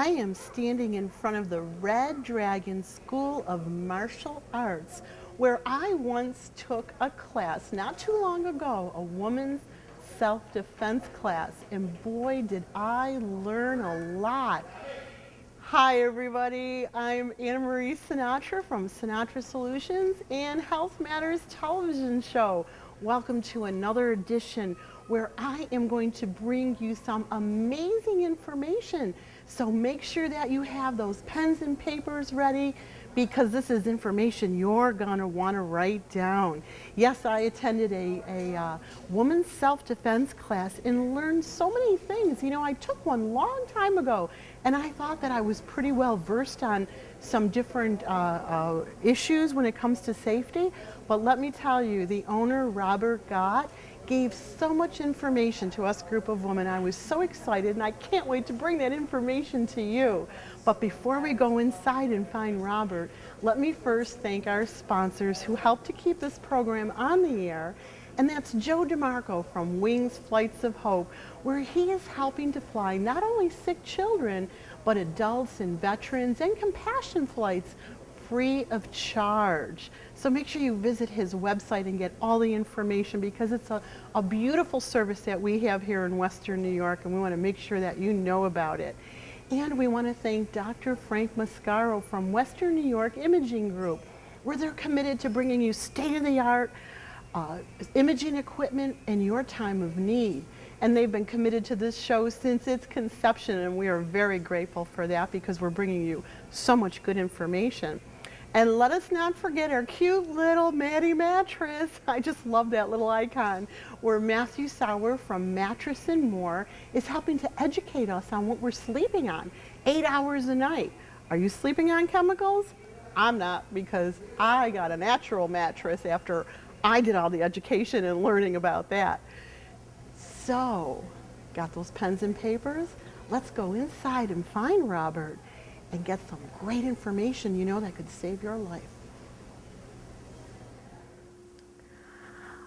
I am standing in front of the Red Dragon School of Martial Arts, where I once took a class not too long ago, a woman's self-defense class, and boy did I learn a lot. Hi everybody, I'm Anna Marie Sinatra from Sinatra Solutions and Health Matters television show. Welcome to another edition where I am going to bring you some amazing information. So make sure that you have those pens and papers ready, because this is information you're gonna wanna write down. Yes, I attended a woman's self-defense class and learned so many things. You know, I took one long time ago and I thought that I was pretty well versed on some different issues when it comes to safety. But let me tell you, the owner, Robert Gott, gave so much information to us group of women. I was so excited and I can't wait to bring that information to you. But before we go inside and find Robert, let me first thank our sponsors who help to keep this program on the air. And that's Joe DeMarco from Wings Flights of Hope, where he is helping to fly not only sick children, but adults and veterans and compassion flights free of charge. So make sure you visit his website and get all the information, because it's a beautiful service that we have here in Western New York, and we want to make sure that you know about it. And we want to thank Dr. Frank Mascaro from Western New York Imaging Group, where they're committed to bringing you state-of-the-art imaging equipment in your time of need. And they've been committed to this show since its conception, and we are very grateful for that, because we're bringing you so much good information. And let us not forget our cute little Maddie mattress. I just love that little icon, where Matthew Sauer from Mattress and More is helping to educate us on what we're sleeping on 8 hours a night. Are you sleeping on chemicals? I'm not, because I got a natural mattress after I did all the education and learning about that. So, got those pens and papers? Let's go inside and find Robert and get some great information, you know, that could save your life.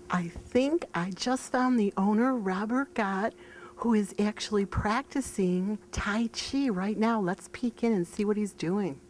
I think I just found the owner, Robert Gott, who is actually practicing Tai Chi right now. Let's peek in and see what he's doing.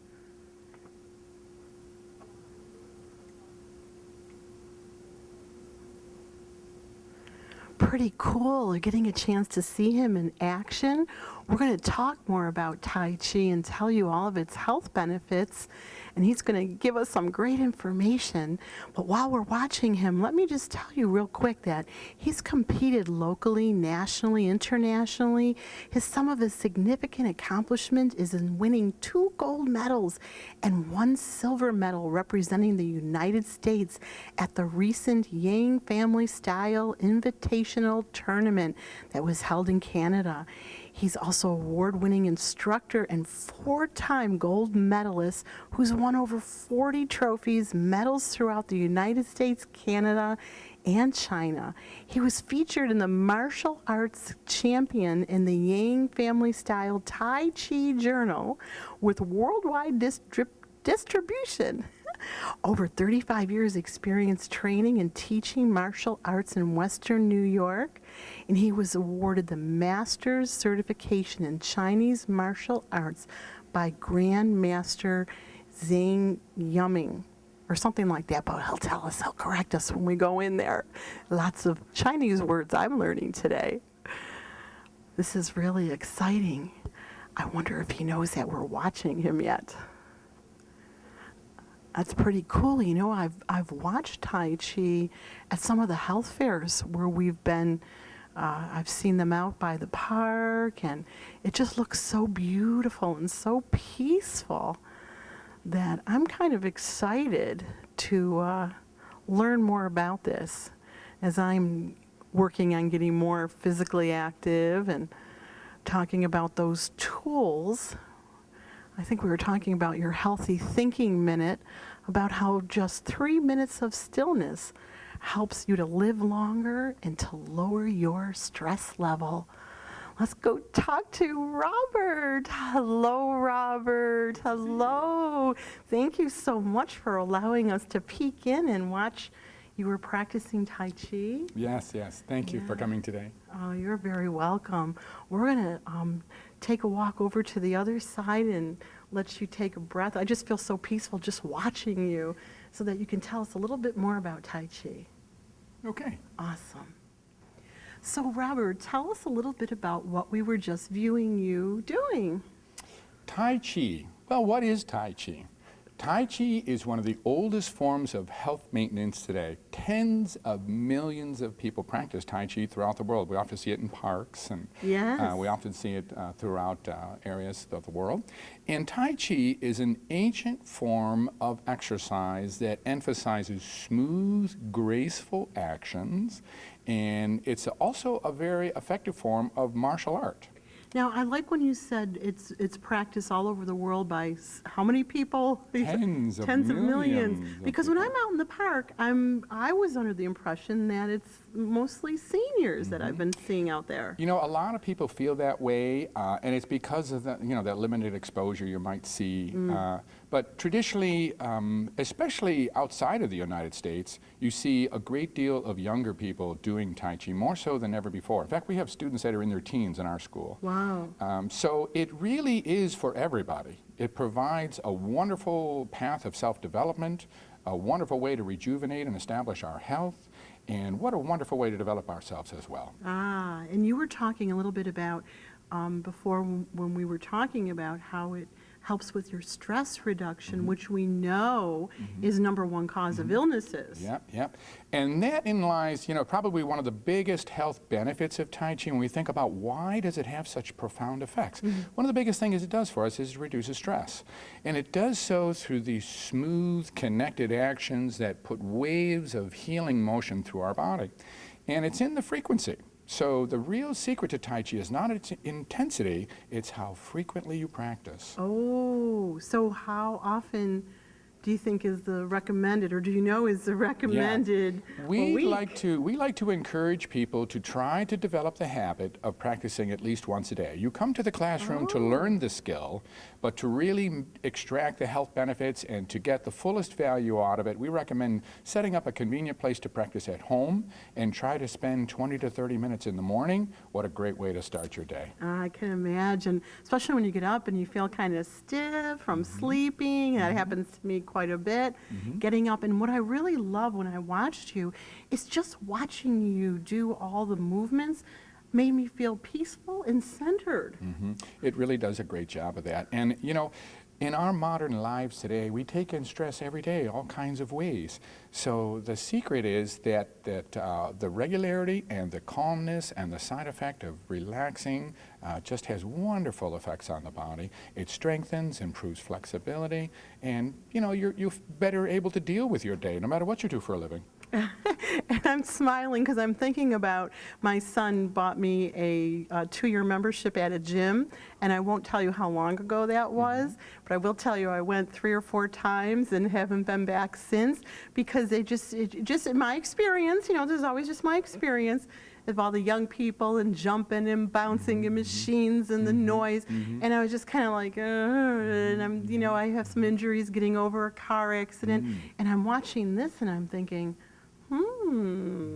Pretty cool getting a chance to see him in action. We're going to talk more about Tai Chi and tell you all of its health benefits, and he's going to give us some great information. But while we're watching him, let me just tell you real quick that he's competed locally, nationally, internationally. Some of his significant accomplishment is in winning 2 gold medals and 1 silver medal representing the United States at the recent Yang Family Style Invitational Tournament that was held in Canada. He's also an award-winning instructor and 4-time gold medalist who's won over 40 trophies, medals throughout the United States, Canada, and China. He was featured in the Martial Arts Champion in the Yang Family Style Tai Chi Journal with worldwide distribution. Over 35 years experience training and teaching martial arts in Western New York, and he was awarded the Master's Certification in Chinese Martial Arts by Grand Master Zhang Yuming, or something like that, but he'll tell us, he'll correct us when we go in there. Lots of Chinese words I'm learning today. This is really exciting. I wonder if he knows that we're watching him yet. That's pretty cool. You know, I've watched Tai Chi at some of the health fairs where we've been. I've seen them out by the park, and it just looks so beautiful and so peaceful that I'm kind of excited to learn more about this as I'm working on getting more physically active and talking about those tools. I think we were talking about your healthy thinking minute, about how just 3 minutes of stillness helps you to live longer and to lower your stress level. Let's go talk to Robert. Hello, Robert. Hello. Thank you so much for allowing us to peek in and watch. You were practicing Tai Chi? Yes, yes. Thank you for coming today. Oh, you're very welcome. We're going to take a walk over to the other side and let you take a breath. I just feel so peaceful just watching you, so that you can tell us a little bit more about Tai Chi. Okay. Awesome. So Robert, tell us a little bit about what we were just viewing you doing. Tai Chi. Well, what is Tai Chi? Tai Chi is one of the oldest forms of health maintenance today. Tens of millions of people practice Tai Chi throughout the world. We often see it in parks, and Yes. we often see it throughout areas of the world. And Tai Chi is an ancient form of exercise that emphasizes smooth, graceful actions, and it's also a very effective form of martial art. Now, I like when you said it's practiced all over the world by how many people? Tens of millions. millions of Because when people. I'm out in the park, I was under the impression that it's mostly seniors that I've been seeing out there. You know, a lot of people feel that way, and it's because of that, that limited exposure you might see. But traditionally, especially outside of the United States, you see a great deal of younger people doing Tai Chi, more so than ever before. In fact, we have students that are in their teens in our school. Wow. So it really is for everybody. It provides a wonderful path of self-development, a wonderful way to rejuvenate and establish our health, and what a wonderful way to develop ourselves as well. Ah, and you were talking a little bit about before when we were talking about how it helps with your stress reduction, which we know is #1 cause of illnesses. Yep, yep. And therein lies, probably one of the biggest health benefits of Tai Chi when we think about why does it have such profound effects. One of the biggest things it does for us is it reduces stress. And it does so through these smooth, connected actions that put waves of healing motion through our body. And it's in the frequency. So the real secret to Tai Chi is not its intensity, it's how frequently you practice. Oh, so how often do you think is the recommended, or do you know is the recommended We week? like to encourage people to try to develop the habit of practicing at least once a day. You come to the classroom to learn the skill, but to really extract the health benefits and to get the fullest value out of it, we recommend setting up a convenient place to practice at home and try to spend 20 to 30 minutes in the morning. What a great way to start your day. I can imagine, especially when you get up and you feel kind of stiff from sleeping. That happens to me quite a bit, getting up. And what I really love when I watched you is just watching you do all the movements made me feel peaceful and centered. It really does a great job of that. And, in our modern lives today, we take in stress every day, all kinds of ways. So the secret is that the regularity and the calmness and the side effect of relaxing just has wonderful effects on the body. It strengthens, improves flexibility, and you're better able to deal with your day, no matter what you do for a living. And I'm smiling because I'm thinking about my son bought me a 2-year membership at a gym, and I won't tell you how long ago that was, but I will tell you I went 3 or 4 times and haven't been back since, because it just in my experience, this is always just my experience of all the young people and jumping and bouncing and machines and the noise, and I was just kind of like, and I'm, I have some injuries getting over a car accident, and I'm watching this and I'm thinking,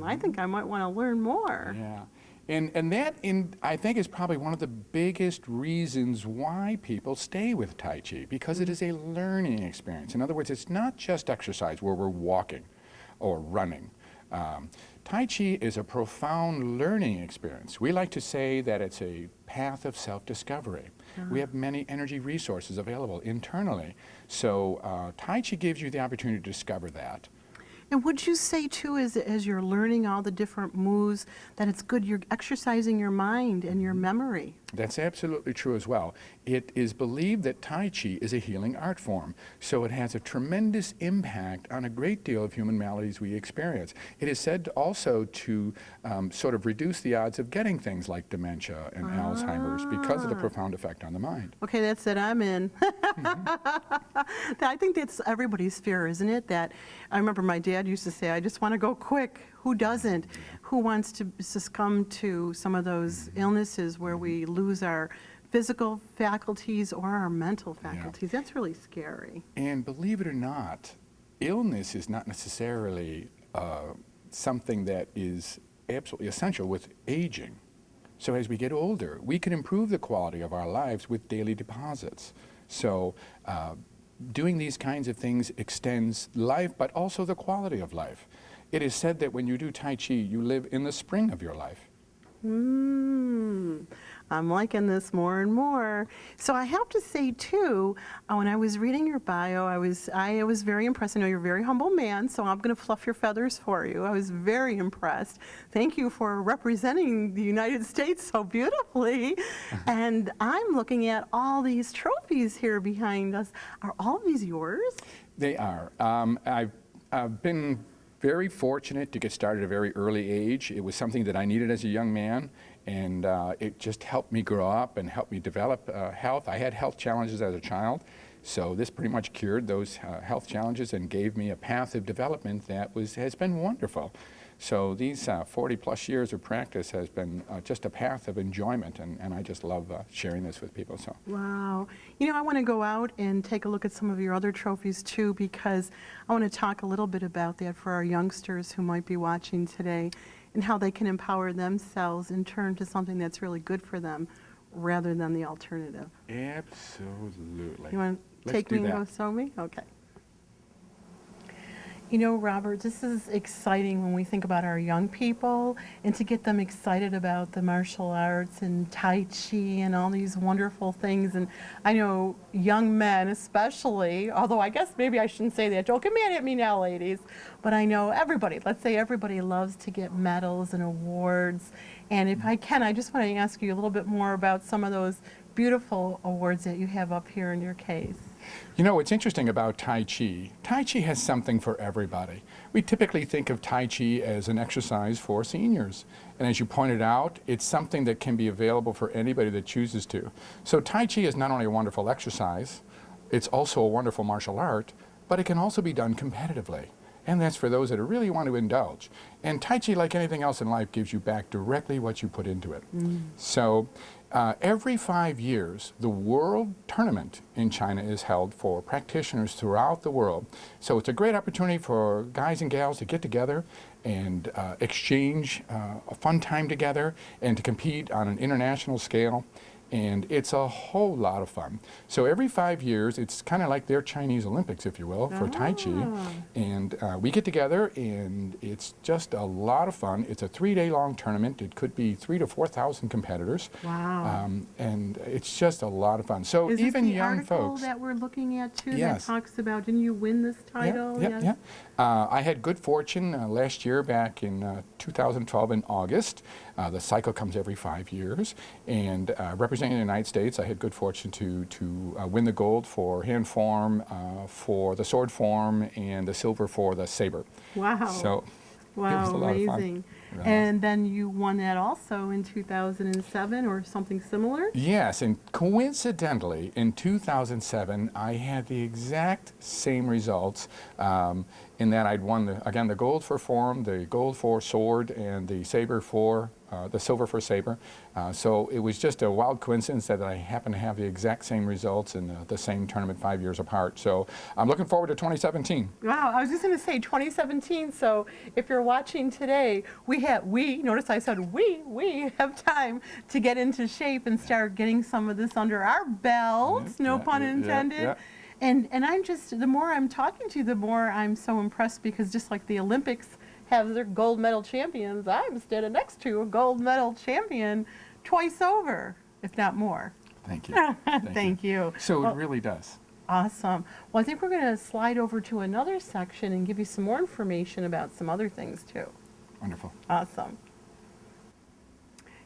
I think I might want to learn more. Yeah. And that, I think, is probably one of the biggest reasons why people stay with Tai Chi, because it is a learning experience. In other words, it's not just exercise where we're walking or running. Tai Chi is a profound learning experience. We like to say that it's a path of self-discovery. We have many energy resources available internally. So Tai Chi gives you the opportunity to discover that. And would you say, too, as you're learning all the different moves, that it's good you're exercising your mind and your memory? That's absolutely true as well. It is believed that Tai Chi is a healing art form, so it has a tremendous impact on a great deal of human maladies we experience. It is said also to sort of reduce the odds of getting things like dementia and Alzheimer's because of the profound effect on the mind. Okay, that's it. I'm in. I think that's everybody's fear, isn't it? That I remember my dad used to say, I just want to go quick. Who doesn't? Who wants to succumb to some of those illnesses where we lose our physical faculties or our mental faculties? That's really scary. And believe it or not, illness is not necessarily something that is absolutely essential with aging. So as we get older, we can improve the quality of our lives with daily deposits. So doing these kinds of things extends life, but also the quality of life. It is said that when you do Tai Chi, you live in the spring of your life. I'm liking this more and more. So I have to say too, when I was reading your bio, I was very impressed. I know you're a very humble man, so I'm going to fluff your feathers for you. I was very impressed. Thank you for representing the United States so beautifully. And I'm looking at all these trophies here behind us. Are all of these yours? They are. I've been very fortunate to get started at a very early age. It was something that I needed as a young man, and it just helped me grow up and helped me develop health. I had health challenges as a child, so this pretty much cured those health challenges and gave me a path of development that has been wonderful. So these 40 plus years of practice has been just a path of enjoyment, and I just love sharing this with people. So. Wow. You know, I want to go out and take a look at some of your other trophies too, because I want to talk a little bit about that for our youngsters who might be watching today and how they can empower themselves and turn to something that's really good for them rather than the alternative. Absolutely. You want to Let's take do me and that. go show me? Okay. You know, Robert, this is exciting when we think about our young people and to get them excited about the martial arts and Tai Chi and all these wonderful things. And I know young men especially, although I guess maybe I shouldn't say that. Don't get mad at me now, ladies. But I know everybody, let's say everybody loves to get medals and awards. And if I can, I just want to ask you a little bit more about some of those beautiful awards that you have up here in your case. You know, what's interesting about Tai Chi, Tai Chi has something for everybody. We typically think of Tai Chi as an exercise for seniors. And as you pointed out, it's something that can be available for anybody that chooses to. So Tai Chi is not only a wonderful exercise, it's also a wonderful martial art, but it can also be done competitively. And that's for those that really want to indulge. And Tai Chi, like anything else in life, gives you back directly what you put into it. So every 5 years, the World Tournament in China is held for practitioners throughout the world. So it's a great opportunity for guys and gals to get together and exchange a fun time together and to compete on an international scale. And it's a whole lot of fun. So every 5 years, it's kind of like their Chinese Olympics, if you will, for Tai Chi. And we get together, and it's just a lot of fun. It's a 3-day long tournament. It could be 3,000 to 4,000 competitors. Wow. And it's just a lot lot of fun. So Is even this the young article folks. that we're looking at too Yes. that talks about, didn't you win this title? Yeah. I had good fortune last year back in 2012 in August. The cycle comes every 5 years. And representing the United States, I had good fortune to win the gold for hand form, for the sword form, and the silver for the saber. Wow. So Wow, it was a lot of fun. amazing. Really And then you won that also in 2007 or something similar? Yes, and coincidentally, in 2007, I had the exact same results in that I'd won, the gold for form, the gold for sword, and the saber for, the silver for saber. So it was just a wild coincidence that I happened to have the exact same results in the same tournament 5 years apart. So I'm looking forward to 2017. Wow, I was just going to say 2017, so if you're watching today, notice I said we have time to get into shape and start getting some of this under our belts, no pun intended. And I'm just, the more I'm talking to you, the more I'm so impressed, because just like the Olympics have their gold medal champions, I'm standing next to a gold medal champion twice over, if not more. Thank you. Thank you. So it really does. Awesome. Well, I think we're going to slide over to another section and give you some more information about some other things too. Wonderful. Awesome.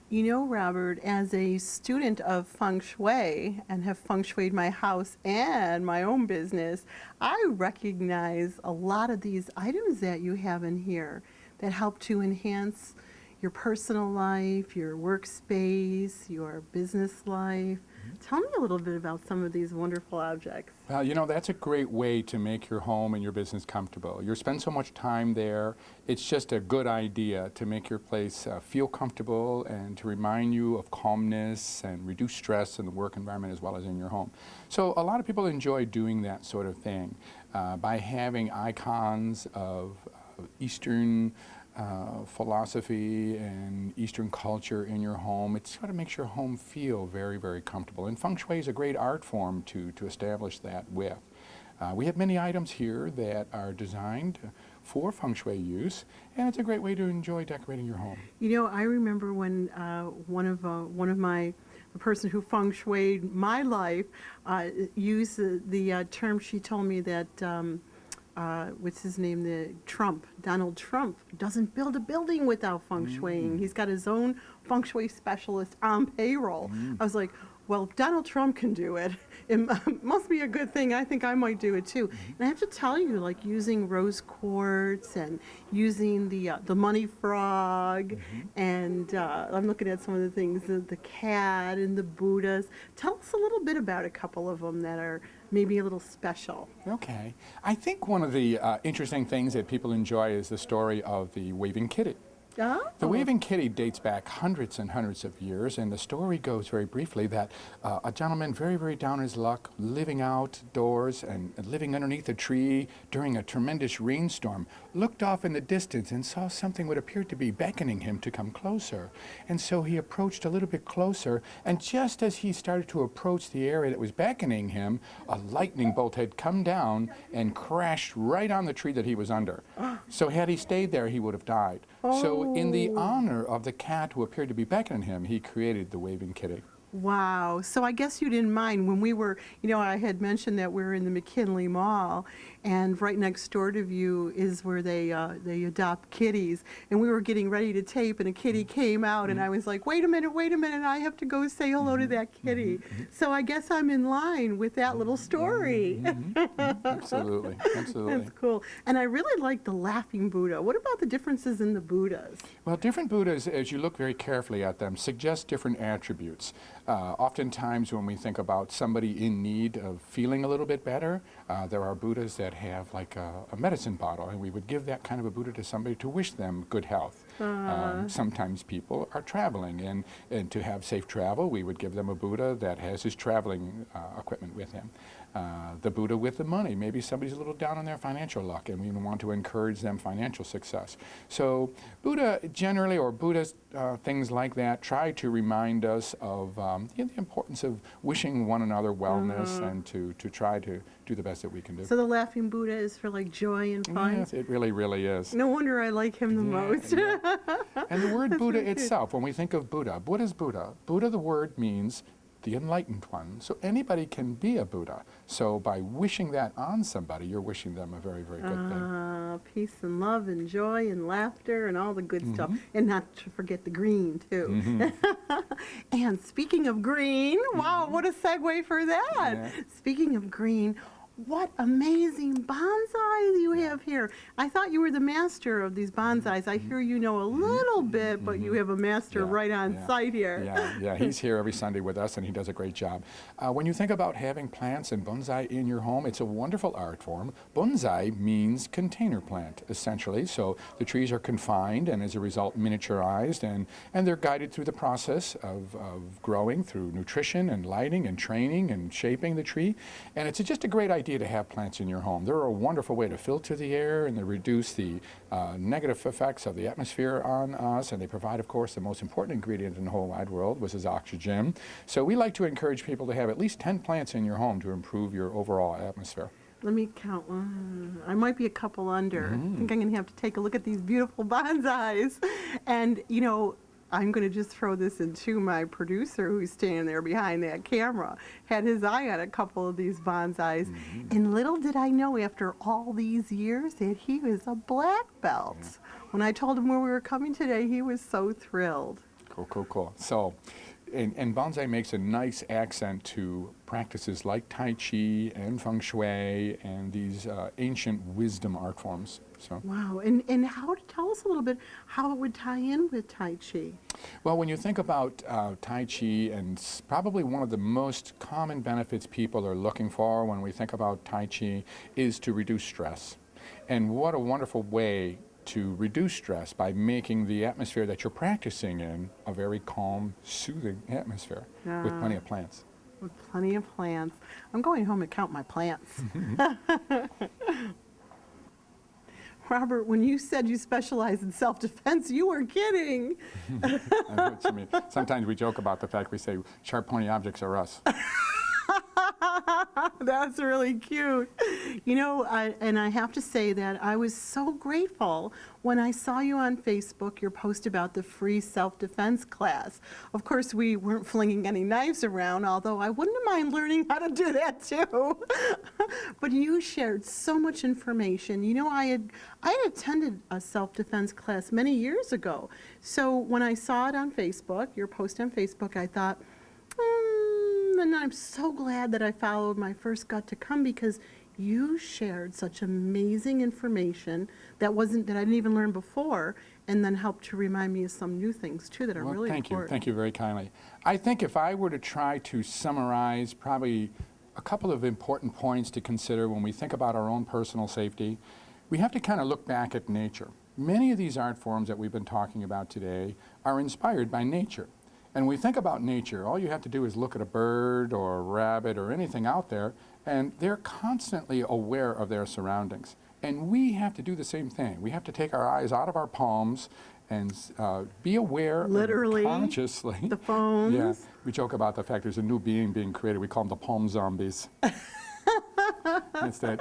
You know, Robert, as a student of feng shui and have feng shuied my house and my own business, I recognize a lot of these items that you have in here that help to enhance your personal life, your workspace, your business life. Tell me a little bit about some of these wonderful objects. Well, you know, that's a great way to make your home and your business comfortable. You spend so much time there. It's just a good idea to make your place feel comfortable and to remind you of calmness and reduce stress in the work environment as well as in your home. So a lot of people enjoy doing that sort of thing by having icons of Eastern philosophy and Eastern culture in your home. It sort of makes your home feel very, very comfortable. And feng shui is a great art form to establish that with. We have many items here that are designed for feng shui use, and it's a great way to enjoy decorating your home. You know, I remember when the person who feng shuied my life used the term. She told me that what's his name, Donald Trump doesn't build a building without feng shuiing. He's got his own feng shui specialist on payroll. I was like, well, if Donald Trump can do it, it must be a good thing. I think I might do it too. And I have to tell you, like using rose quartz and using the money frog, and I'm looking at some of the things, the cat and the Buddhas. Tell us a little bit about a couple of them that are maybe a little special. Okay. I think one of the interesting things that people enjoy is the story of the waving kitty. Oh. The waving kitty dates back hundreds and hundreds of years, and the story goes very briefly that a gentleman very, very down his luck, living outdoors and living underneath a tree during a tremendous rainstorm, looked off in the distance and saw something what appeared to be beckoning him to come closer. And so he approached a little bit closer, and just as he started to approach the area that was beckoning him, a lightning bolt had come down and crashed right on the tree that he was under. So had he stayed there, he would have died. So in the honor of the cat who appeared to be beckoning him, he created the waving kitty. Wow. So I guess you didn't mind when we were, I had mentioned that we're in the McKinley Mall, and right next door to you is where they adopt kitties. And we were getting ready to tape, and a kitty came out, and I was like, wait a minute, I have to go say hello to that kitty. So I guess I'm in line with that little story. Absolutely, absolutely. That's cool. And I really like the laughing Buddha. What about the differences in the Buddhas? Well, different Buddhas, as you look very carefully at them, suggest different attributes. Oftentimes when we think about somebody in need of feeling a little bit better, there are Buddhas that have like a medicine bottle, and we would give that kind of a Buddha to somebody to wish them good health. Sometimes people are traveling, and to have safe travel, we would give them a Buddha that has his traveling equipment with him. The Buddha with the money. Maybe somebody's a little down on their financial luck, and we want to encourage them financial success. So Buddha generally, or Buddhist things like that, try to remind us of the importance of wishing one another wellness and to try to do the best that we can do. So the laughing Buddha is for like joy and fun? Yes, it really, really is. No wonder I like him the most. Yeah. And the word Buddha itself, when we think of Buddha, what is Buddha? Buddha, the word means the enlightened one. So anybody can be a Buddha. So by wishing that on somebody, you're wishing them a very, very good thing. Peace and love and joy and laughter and all the good stuff. And not to forget the green, too. And speaking of green, wow, what a segue for that. Yeah. Speaking of green, what amazing bonsais you have here. I thought you were the master of these bonsais. I hear you know a little bit, but you have a master right on site here. Yeah, he's here every Sunday with us, and he does a great job. When you think about having plants and bonsai in your home, it's a wonderful art form. Bonsai means container plant, essentially. So the trees are confined and as a result miniaturized, and they're guided through the process of growing through nutrition and lighting and training and shaping the tree. And it's just a great idea to have plants in your home. They're a wonderful way to filter the air, and they reduce the negative effects of the atmosphere on us, and they provide, of course, the most important ingredient in the whole wide world, which is oxygen. So we like to encourage people to have at least 10 plants in your home to improve your overall atmosphere. Let me count. I might be a couple under. I think I'm going to have to take a look at these beautiful bonsais. And, I'm going to just throw this into my producer who's standing there behind that camera. Had his eye on a couple of these bonsais. And little did I know after all these years that he was a black belt. When I told him where we were coming today, he was so thrilled. Cool. So, and bonsai makes a nice accent to practices like Tai Chi and Feng Shui and these ancient wisdom art forms. So. Wow, and tell us a little bit how it would tie in with Tai Chi. Well, when you think about Tai Chi, and probably one of the most common benefits people are looking for when we think about Tai Chi is to reduce stress. And what a wonderful way to reduce stress by making the atmosphere that you're practicing in a very calm, soothing atmosphere with plenty of plants. With plenty of plants. I'm going home and count my plants. Robert, when you said you specialize in self-defense, you were kidding. I know what you mean. Sometimes we joke about the fact we say sharp, pointy objects are us. That's really cute. You know, and I have to say that I was so grateful when I saw you on Facebook, your post about the free self-defense class. Of course, we weren't flinging any knives around, although I wouldn't mind learning how to do that too. But you shared so much information. You know, I had attended a self-defense class many years ago. So when I saw it on Facebook, your post on Facebook, I thought, and I'm so glad that I followed my first gut to come, because you shared such amazing information that I didn't even learn before, and then helped to remind me of some new things too that are really important. Thank you very kindly. I think if I were to try to summarize probably a couple of important points to consider when we think about our own personal safety, we have to kind of look back at nature. Many of these art forms that we've been talking about today are inspired by nature. And when we think about nature, all you have to do is look at a bird or a rabbit or anything out there, and they're constantly aware of their surroundings. And we have to do the same thing. We have to take our eyes out of our palms and be aware, literally, consciously. The phones. Yeah, we joke about the fact there's a new being being created. We call them the palm zombies. It's that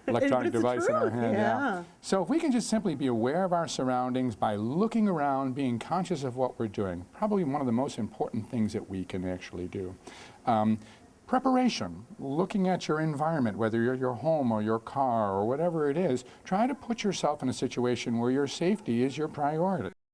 electronic device in our hand. Yeah. So if we can just simply be aware of our surroundings by looking around, being conscious of what we're doing, probably one of the most important things that we can actually do. Preparation, looking at your environment, whether you're your home or your car or whatever it is, try to put yourself in a situation where your safety is your priority.